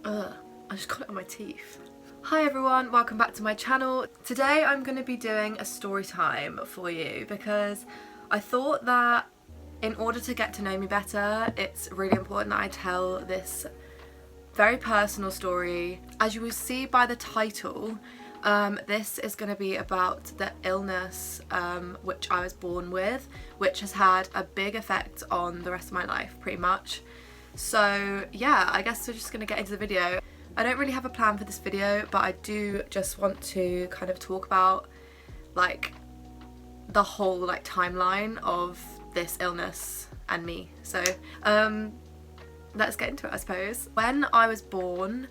Ugh, I just got it on my teeth. Hi everyone, welcome back to my channel. Today I'm going to be doing a story time for you because I thought that in order to get to know me better, it's really important that I tell this very personal story. As you will see by the title, this is going to be about the illness which I was born with, which has had a big effect on the rest of my life pretty much. So yeah, I guess we're just going to get into the video. I don't really have a plan for this video, but I do just want to kind of talk about like the whole like timeline of this illness and me. So let's get into it, I suppose. When I was born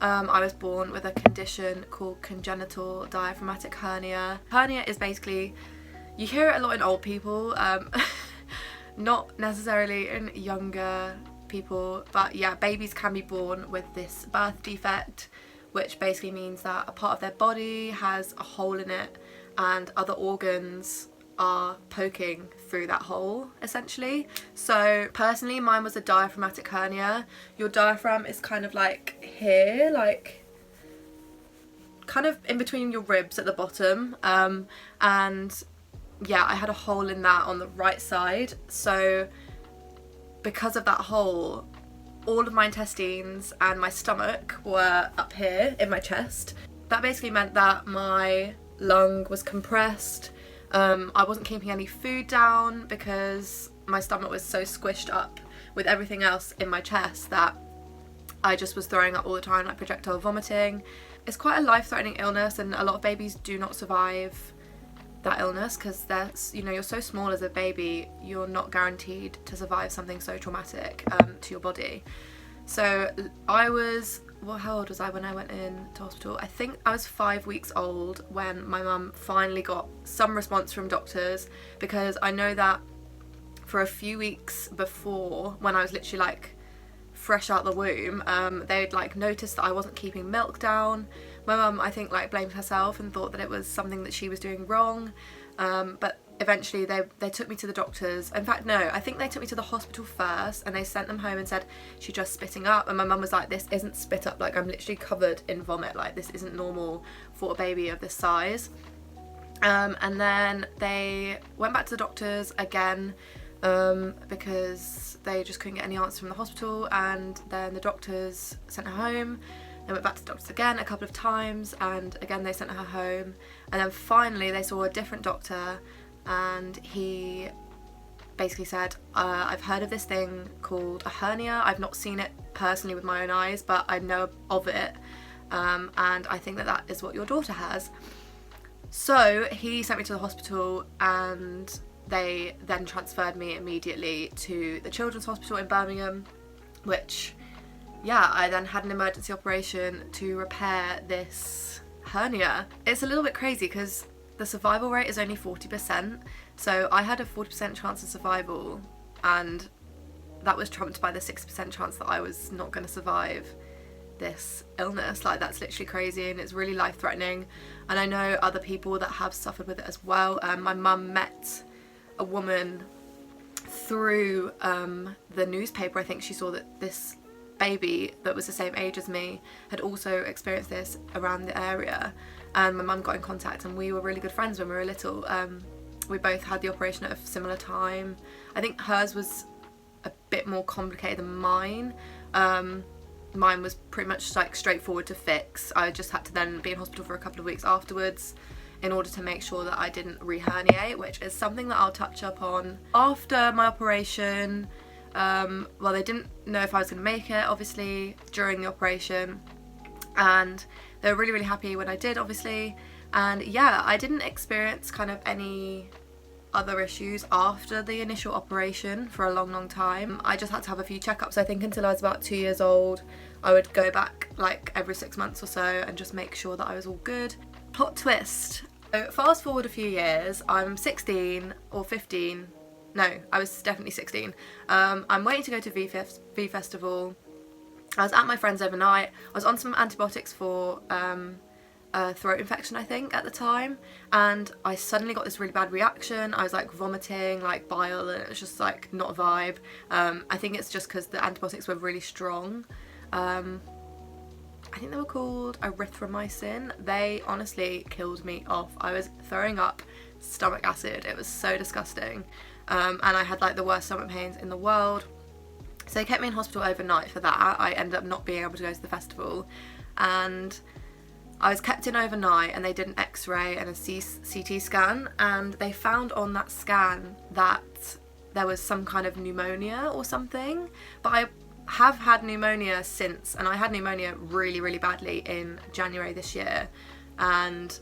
with a condition called congenital diaphragmatic hernia. Hernia is basically, you hear it a lot in old people, not necessarily in younger people, but yeah, babies can be born with this birth defect, which basically means that a part of their body has a hole in it and other organs are poking through that hole essentially. So personally mine was a diaphragmatic hernia. Your diaphragm is kind of like here, like kind of in between your ribs at the bottom, and yeah, I had a hole in that on the right side. So because of that hole, all of my intestines and my stomach were up here in my chest. That basically meant that my lung was compressed. I wasn't keeping any food down because my stomach was so squished up with everything else in my chest that I just was throwing up all the time, like projectile vomiting. It's quite a life-threatening illness, and a lot of babies do not survive that illness because that's, you know, you're so small as a baby, you're not guaranteed to survive something so traumatic to your body. So I was, well, how old was I when I went in to hospital? I think I was 5 weeks old when my mum finally got some response from doctors, because I know that for a few weeks before, when I was literally like fresh out the womb, they'd like noticed that I wasn't keeping milk down. My mum, I think, like blamed herself and thought that it was something that she was doing wrong, but eventually they took me to the doctors. In fact, no, I think they took me to the hospital first and they sent them home and said she's just spitting up, and my mum was like, this isn't spit up, like I'm literally covered in vomit, like this isn't normal for a baby of this size. And then they went back to the doctors again because they just couldn't get any answer from the hospital, and then the doctors sent her home. They went back to the doctors again a couple of times, and again they sent her home, and then finally they saw a different doctor, and he basically said, I've heard of this thing called a hernia. I've not seen it personally with my own eyes, but I know of it, and I think that that is what your daughter has. So he sent me to the hospital, and they then transferred me immediately to the Children's Hospital in Birmingham, which, yeah, I then had an emergency operation to repair this hernia. It's a little bit crazy because the survival rate is only 40%, so I had a 40% chance of survival, and that was trumped by the 6% chance that I was not going to survive this illness. Like, that's literally crazy, and it's really life-threatening, and I know other people that have suffered with it as well. My mum met a woman through the newspaper. I think she saw that this baby that was the same age as me had also experienced this around the area, and my mum got in contact, and we were really good friends when we were little. We both had the operation at a similar time. I think hers was a bit more complicated than mine. Mine was pretty much like straightforward to fix. I just had to then be in hospital for a couple of weeks afterwards in order to make sure that I didn't re-herniate, which is something that I'll touch up on after my operation. Well, they didn't know if I was going to make it, obviously, during the operation, and they were really, really happy when I did, obviously. And yeah, I didn't experience kind of any other issues after the initial operation for a long, long time. I just had to have a few checkups. I think until I was about 2 years old, I would go back like every 6 months or so and just make sure that I was all good. Plot twist. So fast forward a few years, I'm 16 or 15. No, I was definitely 16. I'm waiting to go to V Festival. I was at my friend's overnight. I was on some antibiotics for a throat infection, I think, at the time, and I suddenly got this really bad reaction. I was like vomiting, like bile, and it was just like not a vibe. I think it's just because the antibiotics were really strong. I think they were called erythromycin. They honestly killed me off. I was throwing up stomach acid. It was so disgusting. And I had like the worst stomach pains in the world. So they kept me in hospital overnight for that. I ended up not being able to go to the festival, and I was kept in overnight, and they did an x-ray and a CT scan, and they found on that scan that there was some kind of pneumonia or something. But I have had pneumonia since, and I had pneumonia really, really badly in January this year, and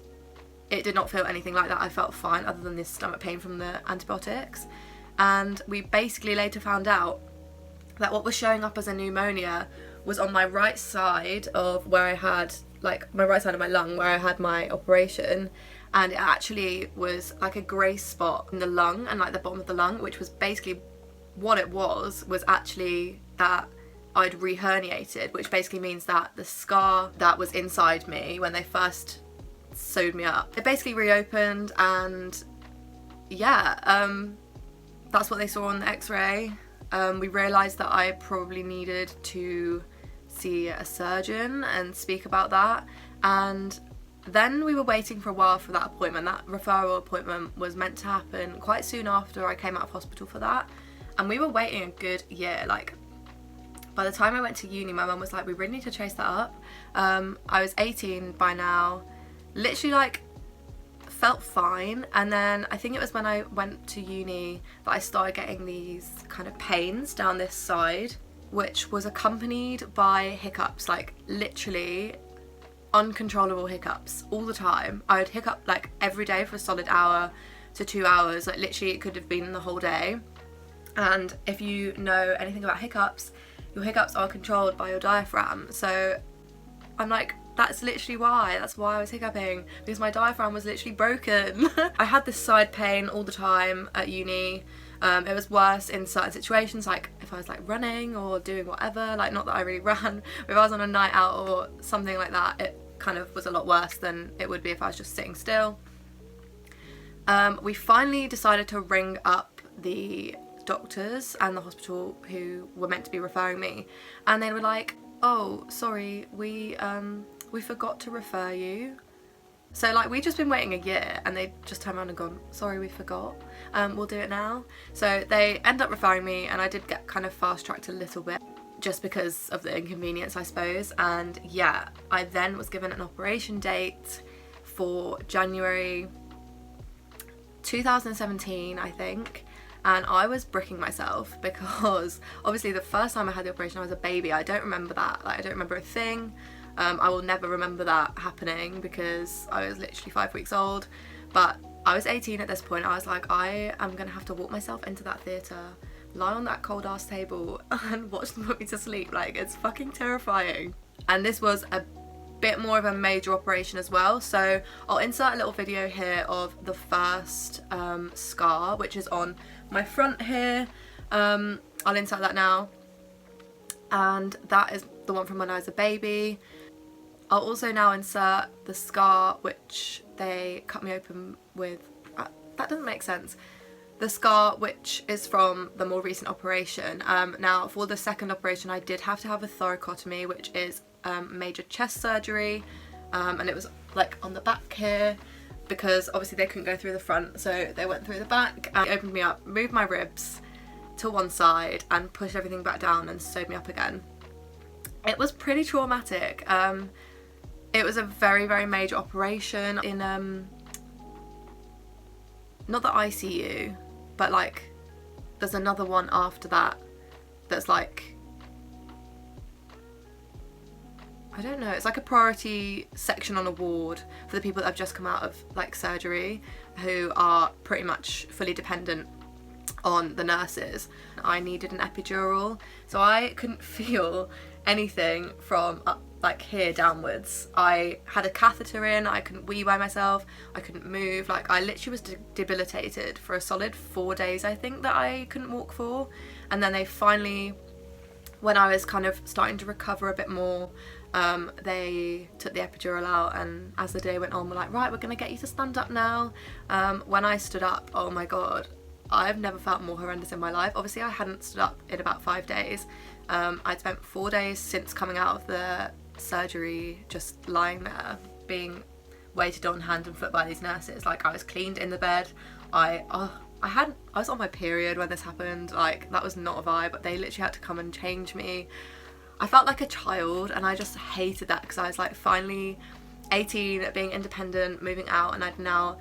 it did not feel anything like that. I felt fine other than this stomach pain from the antibiotics. And we basically later found out that what was showing up as a pneumonia was on my right side of where I had, like, my right side of my lung where I had my operation, and it actually was like a grey spot in the lung and like the bottom of the lung, which was basically what it was actually that I'd re-herniated, which basically means that the scar that was inside me when they first sewed me up, it basically reopened, and yeah, that's what they saw on the x-ray. We realised that I probably needed to see a surgeon and speak about that, and then we were waiting for a while for that appointment. That referral appointment was meant to happen quite soon after I came out of hospital for that, and we were waiting a good year. Like, by the time I went to uni, my mum was like, we really need to chase that up. I was 18 by now, literally like felt fine, and then I think it was when I went to uni that I started getting these kind of pains down this side, which was accompanied by hiccups, like literally uncontrollable hiccups all the time. I would hiccup like every day for a solid hour to 2 hours, like literally it could have been the whole day. And if you know anything about hiccups, your hiccups are controlled by your diaphragm. So I'm like, that's literally why. That's why I was hiccuping, because my diaphragm was literally broken. I had this side pain all the time at uni. It was worse in certain situations, like if I was like running or doing whatever, like not that I really ran, but if I was on a night out or something like that, it kind of was a lot worse than it would be if I was just sitting still. We finally decided to ring up the doctors and the hospital who were meant to be referring me, and they were like, oh, sorry, we forgot to refer you. So like we'd just been waiting a year, and they just turned around and gone, sorry, we forgot, we'll do it now. So they ended up referring me, and I did get kind of fast-tracked a little bit just because of the inconvenience, I suppose. And yeah, I then was given an operation date for January 2017, I think. And I was bricking myself because obviously the first time I had the operation I was a baby. I don't remember that, like I don't remember a thing. I will never remember that happening because I was literally 5 weeks old. But I was 18 at this point. I was like, I am gonna have to walk myself into that theatre, lie on that cold ass table and watch them put me to sleep. Like, it's fucking terrifying. And this was a bit more of a major operation as well, so I'll insert a little video here of the first scar, which is on my front here. I'll insert that now, and that is the one from when I was a baby. I'll also now insert the scar which they cut me open with. That doesn't make sense. The scar which is from the more recent operation. Now for the second operation I did have to have a thoracotomy, which is major chest surgery, and it was like on the back here because obviously they couldn't go through the front, so they went through the back and opened me up, moved my ribs to one side and pushed everything back down and sewed me up again. It was pretty traumatic. It was a very, very major operation in not the ICU, but like there's another one after that that's like, I don't know, it's like a priority section on a ward for the people that have just come out of like surgery, who are pretty much fully dependent on the nurses. I needed an epidural, so I couldn't feel anything from up like here downwards. I had a catheter in, I couldn't wee by myself, I couldn't move, like I literally was debilitated for a solid 4 days, I think, that I couldn't walk for. And then they finally, when I was kind of starting to recover a bit more, they took the epidural out, and as the day went on, we're like, right, we're gonna get you to stand up now. When I stood up, oh my god, I've never felt more horrendous in my life. Obviously I hadn't stood up in about 5 days. I'd spent 4 days since coming out of the surgery, just lying there being waited on hand and foot by these nurses. Like, I was cleaned in the bed. I was on my period when this happened. Like, that was not a vibe. They literally had to come and change me. I felt like a child, and I just hated that because I was like finally 18, being independent, moving out, and I'd now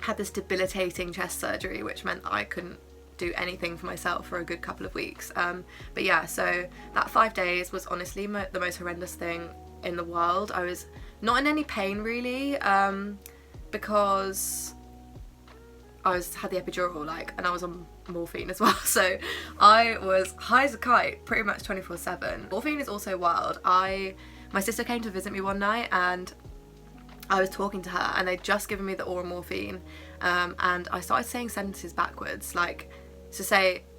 had this debilitating chest surgery, which meant that I couldn't do anything for myself for a good couple of weeks. But yeah, so that 5 days was honestly the most horrendous thing in the world. I was not in any pain really, because I had the epidural, like, and I was on morphine as well, so I was high as a kite pretty much 24/7. Morphine is also wild. My sister came to visit me one night and I was talking to her, and they'd just given me the oral morphine, and I started saying sentences backwards. Like,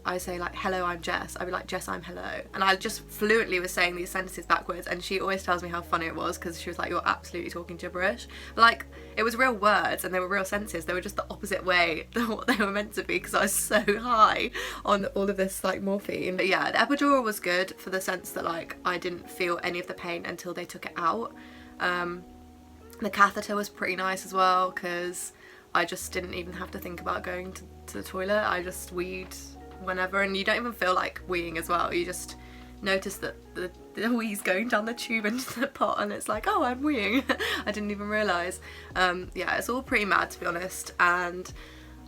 I say like, hello, I'm Jess, I'd be like, Jess, I'm hello, and I just fluently was saying these sentences backwards, and she always tells me how funny it was because she was like, you're absolutely talking gibberish. But like, it was real words and they were real sentences. They were just the opposite way than what they were meant to be because I was so high on all of this like morphine. But yeah, the epidural was good for the sense that like I didn't feel any of the pain until they took it out. The catheter was pretty nice as well because I just didn't even have to think about going to the toilet. I just weed whenever, and you don't even feel like weeing as well. You just notice that the wee's going down the tube into the pot, and it's like, oh, I'm weeing. I didn't even realise. Yeah, it's all pretty mad, to be honest, and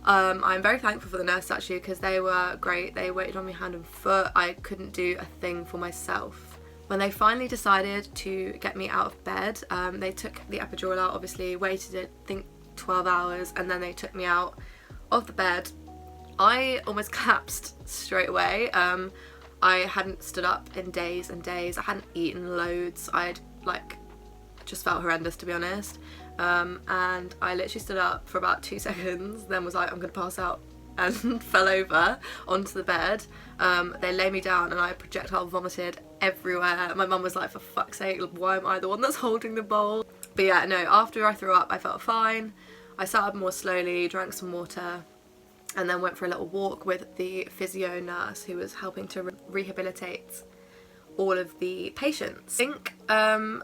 I'm very thankful for the nurses actually because they were great. They waited on me hand and foot. I couldn't do a thing for myself. When they finally decided to get me out of bed, they took the epidural out, obviously, waited I think 12 hours, and then they took me out of the bed. I almost collapsed straight away. I hadn't stood up in days and days. I hadn't eaten loads. I'd like just felt horrendous, to be honest. And I literally stood up for about 2 seconds, then was like, I'm gonna pass out, and fell over onto the bed. They lay me down and I projectile vomited everywhere. My mum was like, for fuck's sake, why am I the one that's holding the bowl? But yeah, no, after I threw up I felt fine. I sat up more slowly, drank some water, and then went for a little walk with the physio nurse who was helping to rehabilitate all of the patients. I think the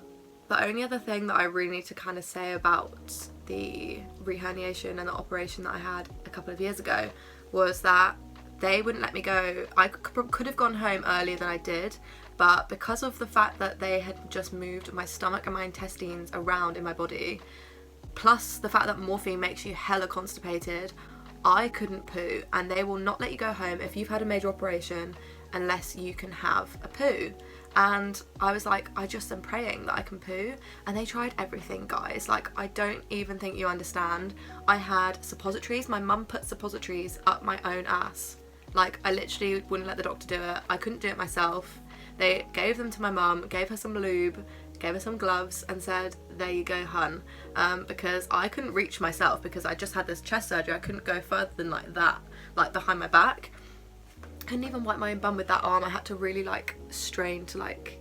only other thing that I really need to kind of say about the reherniation and the operation that I had a couple of years ago was that they wouldn't let me go. I could have gone home earlier than I did, but because of the fact that they had just moved my stomach and my intestines around in my body, plus the fact that morphine makes you hella constipated, I couldn't poo, and they will not let you go home if you've had a major operation unless you can have a poo. And I was like, I just am praying that I can poo, and they tried everything, guys. Like, I don't even think you understand. I had suppositories. My mum put suppositories up my own ass. Like, I literally wouldn't let the doctor do it. I couldn't do it myself. They gave them to my mum, gave her some lube, gave her some gloves, and said, there you go, hun. Because I couldn't reach myself because I just had this chest surgery. I couldn't go further than like that, like behind my back. Couldn't even wipe my own bum with that arm. I had to really like strain to like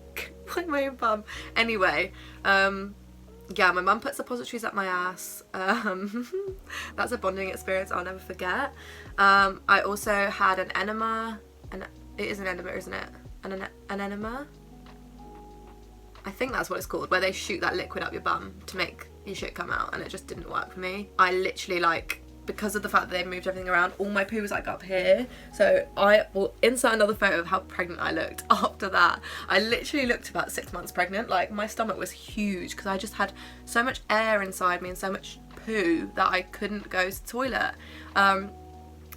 wipe my own bum. Anyway, yeah, my mum put suppositories up my ass. That's a bonding experience I'll never forget. I also had an enema, and it is an enema, isn't it? An enema? I think that's what it's called, where they shoot that liquid up your bum to make your shit come out, and it just didn't work for me. I literally, like, because of the fact that they moved everything around, all my poo was like up here. So I will insert another photo of how pregnant I looked after that. I literally looked about 6 months pregnant. Like, my stomach was huge because I just had so much air inside me and so much poo that I couldn't go to the toilet.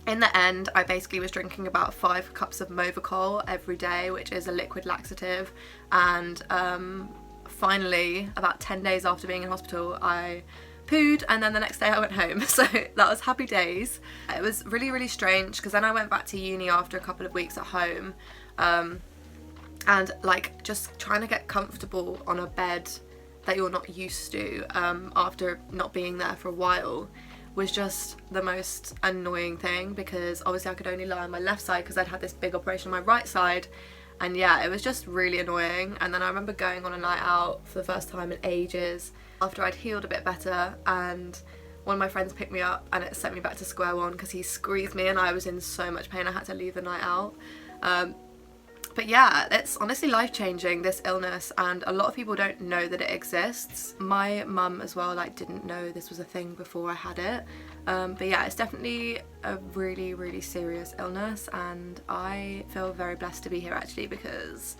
In the end, I basically was drinking about 5 cups of Movicol every day, which is a liquid laxative, and finally, about 10 days after being in hospital, I pooed, and then the next day I went home. So that was happy days. It was really, really strange because then I went back to uni after a couple of weeks at home, and like just trying to get comfortable on a bed that you're not used to after not being there for a while was just the most annoying thing, because obviously I could only lie on my left side because I'd had this big operation on my right side, and yeah, it was just really annoying. And then I remember going on a night out for the first time in ages after I'd healed a bit better, and one of my friends picked me up and it sent me back to square one because he squeezed me and I was in so much pain I had to leave the night out. But yeah, it's honestly life-changing, this illness, and a lot of people don't know that it exists. My mum as well, like, didn't know this was a thing before I had it. But yeah, it's definitely a really, really serious illness, and I feel very blessed to be here actually, because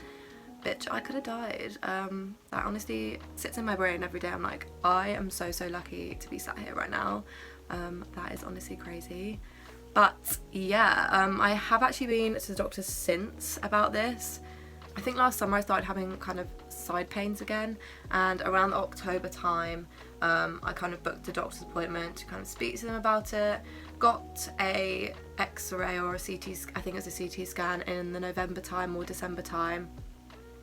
bitch, I could have died. That honestly sits in my brain every day. I'm like, I am so lucky to be sat here right now. That is honestly crazy. But yeah, I have actually been to the doctor since about this. I think last summer I started having kind of side pains again, and around the October time I kind of booked a doctor's appointment to kind of speak to them about it. Got a x-ray or a CT, I think it was a CT scan in the November time or December time.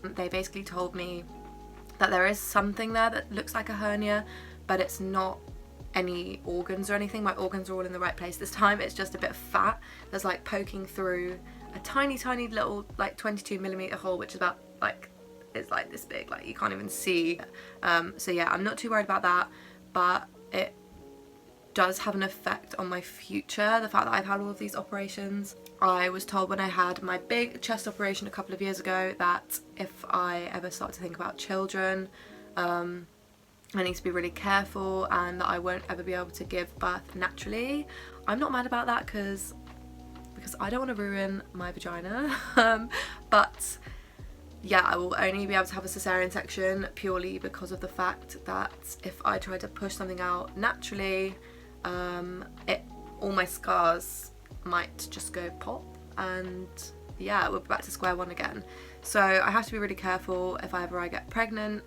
They basically told me that there is something there that looks like a hernia, but it's not any organs or anything. My organs are all in the right place this time. It's just a bit of fat that's like poking through a tiny little like 22mm hole, which is about like, it's like this big, like you can't even see. So yeah, I'm not too worried about that, but it does have an effect on my future, the fact that I've had all of these operations. I was told when I had my big chest operation a couple of years ago that if I ever start to think about children, I need to be really careful, and that I won't ever be able to give birth naturally. I'm not mad about that because I don't want to ruin my vagina. But yeah, I will only be able to have a cesarean section purely because of the fact that if I try to push something out naturally, all my scars might just go pop, and yeah, we're back to square one again. So I have to be really careful if I get pregnant.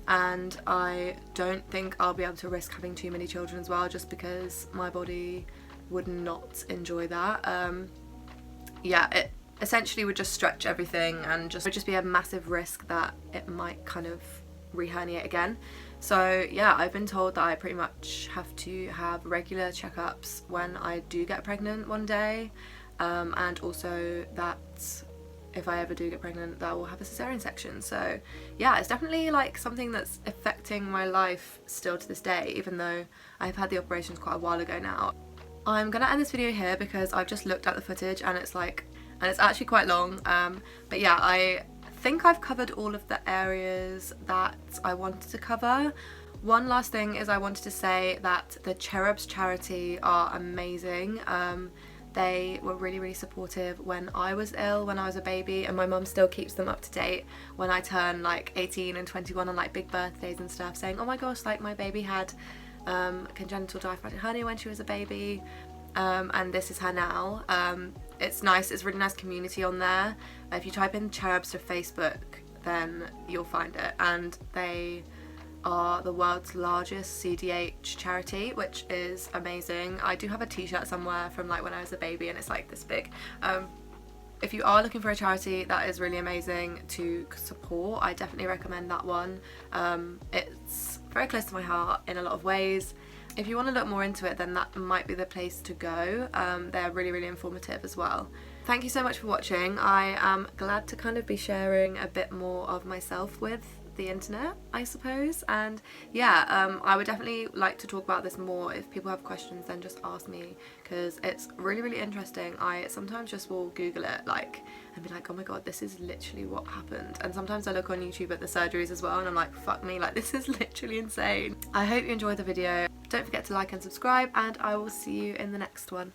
And I don't think I'll be able to risk having too many children as well, just because my body would not enjoy that. Yeah, it essentially would just stretch everything, and it would just be a massive risk that it might kind of re-herniate again. So yeah, I've been told that I pretty much have to have regular checkups when I do get pregnant one day, and also that if I ever do get pregnant, that I will have a cesarean section. So yeah, it's definitely like something that's affecting my life still to this day, even though I've had the operations quite a while ago now. I'm gonna end this video here because I've just looked at the footage and it's actually quite long. But yeah, I think I've covered all of the areas that I wanted to cover. One last thing is I wanted to say that the Cherubs charity are amazing. They were really supportive when I was ill, when I was a baby, and my mum still keeps them up to date when I turn like 18 and 21 on like big birthdays and stuff, saying, oh my gosh, like my baby had congenital diaphragmatic hernia when she was a baby, and this is her now. It's nice, it's a really nice community on there. If you type in Cherubs for Facebook, then you'll find it, and they are the world's largest CDH charity, which is amazing. I do have a t-shirt somewhere from like when I was a baby, and it's like this big. If you are looking for a charity that is really amazing to support, I definitely recommend that one. It's very close to my heart in a lot of ways. If you want to look more into it, then that might be the place to go. They're really informative as well. Thank you so much for watching. I am glad to kind of be sharing a bit more of myself with the internet, I suppose. And yeah, I would definitely like to talk about this more. If people have questions, then just ask me, because it's really interesting. I sometimes just will Google it like and be like, oh my god, this is literally what happened. And sometimes I look on YouTube at the surgeries as well, and I'm like, fuck me, like this is literally insane. I hope you enjoyed the video. Don't forget to like and subscribe, and I will see you in the next one.